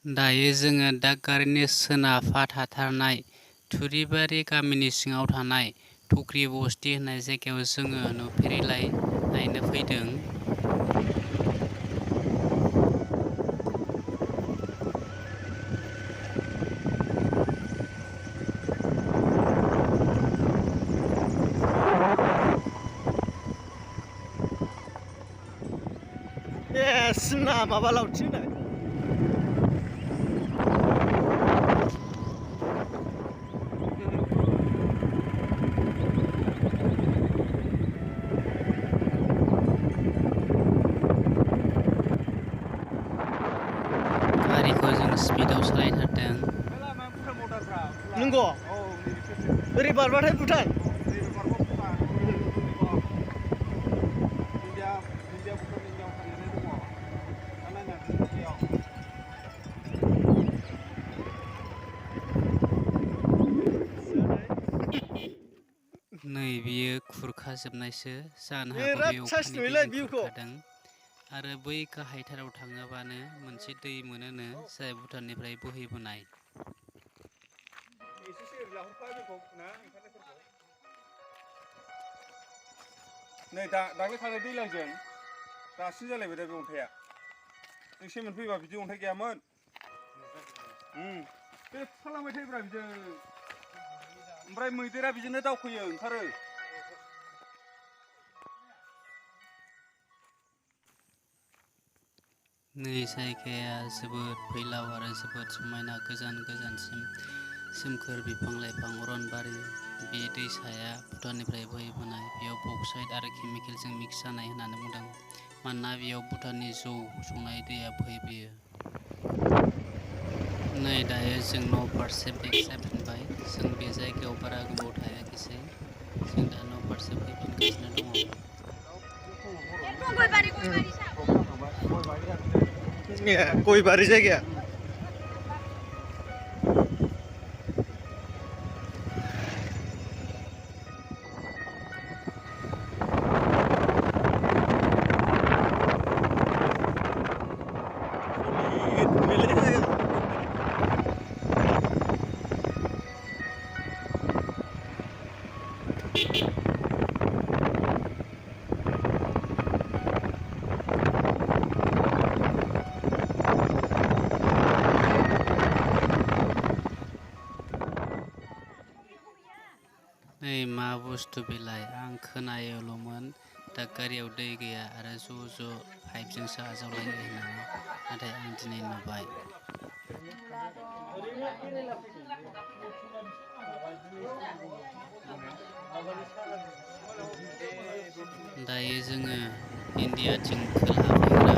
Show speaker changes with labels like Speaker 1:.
Speaker 1: दायो जोङो दादगारिनि सोनाबहा थाथारनाय थुरिबारि गामिनि सिङाव थानाय टक्री बस्ती होननाय जायगायाव जोङो नुफेरैलाय नायनो फैदों।
Speaker 2: सिना माबा लावथि होनाय
Speaker 1: गारिखौ जों स्पिडाव सालायथारदों।
Speaker 2: नंगौ ओरै बारबाथाय भुटान
Speaker 1: नै बियो खुरखाजोबनायसो जानो हागौ
Speaker 2: बिराद
Speaker 1: बे
Speaker 2: साइस
Speaker 1: अखानि
Speaker 2: नुयोलै
Speaker 1: दैजों
Speaker 2: भिउखौ
Speaker 1: खुरखादों। आरो बै गाहायथाराव थाङोबानो मोनसे दै मोनोनो जाय भुटाननिफ्राय बोहैबोनाय।
Speaker 3: नै दाख्लै थांनाय दैज्लांजों दासिम जालायबाय दा बे अन्थाइआ। नों सेमोन फैबा बिदि अन्थाइ गैयामोन। बे खुरखालांबाय थायोब्रा बिजों ओमफ्राय मैदेरा बिजोंनो दावखोयो ओंखारो।
Speaker 1: नै जायगाया जोबोद फैलाव आरो जोबोद समायना गोजान गोजानसिम सोमखोर बिफां लाइफां अरनबारि। बे दैसाया भुटाननिफ्राय बोहैबोनाय बेयाव बक्साइड आरो केमिकेलजों मिक्स जानाय होननानै बुंदों। मानोना बेयाव भुटाननि जौ संनाय दैया बोहैबोयो। नै दायो जों न' फारसे बेक जाफिनबाय। जों बे जायगायाव बारा गोबाव थायाखिसै। जों दा न' फारसे फैफिनगासिनो दङ।
Speaker 2: गयबारि जायगाया
Speaker 1: नै मा बुस्थु बेलाय आं खोनायोल'मोन दादगारियाव दै गैया आरो ज' पाइपजोंसो आजावलायो होननानै, नाथाय आं दिनै नुबाय। दायो जोङो इन्डियाथिं खोलाहा फैग्रा